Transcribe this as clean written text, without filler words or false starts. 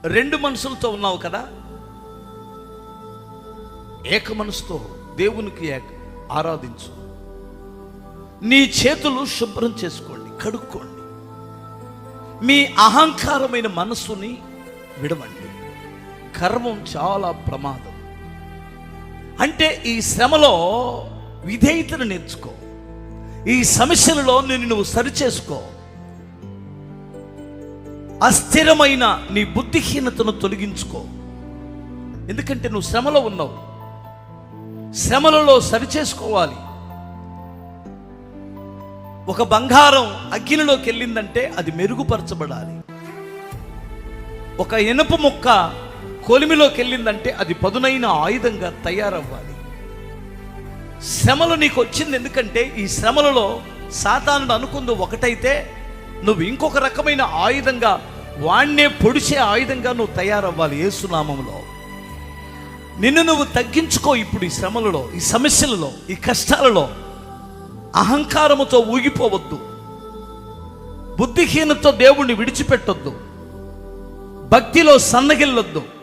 రెండు మనసులతో ఉన్నావు కదా, ఏక మనసుతో దేవునికి ఆరాధించు. నీ చేతులు శుభ్రం చేసుకోండి, కడుక్కోండి. మీ అహంకారమైన మనస్సుని విడవండి. గర్వం చాలా ప్రమాదం. అంటే ఈ శ్రమలో విధేయతను నేర్చుకో. ఈ సమస్యలలో నువ్వు సరిచేసుకో. అస్థిరమైన నీ బుద్ధిహీనతను తొలగించుకో. ఎందుకంటే నువ్వు శ్రమలో ఉన్నావు. శ్రమలలో సరిచేసుకోవాలి. ఒక బంగారం అగ్నిలోకి వెళ్ళిందంటే అది మెరుగుపరచబడాలి. ఒక ఇనుప ముక్క కొలిమిలోకి వెళ్ళిందంటే అది పదునైన ఆయుధంగా తయారవ్వాలి. శ్రమలు నీకు వచ్చింది ఎందుకంటే ఈ శ్రమలలో సాతానుడు అనుకుంది ఒకటైతే నువ్వు ఇంకొక రకమైన ఆయుధంగా, వాణ్ణే పొడిచే ఆయుధంగా నువ్వు తయారవ్వాలి. యేసునామములో నిన్ను నువ్వు తగ్గించుకో. ఇప్పుడు ఈ శ్రమలలో, ఈ సమస్యలలో, ఈ కష్టాలలో అహంకారముతో ఊగిపోవద్దు. బుద్ధిహీనతో దేవుణ్ణి విడిచిపెట్టొద్దు. భక్తిలో సన్నగిల్లొద్దు.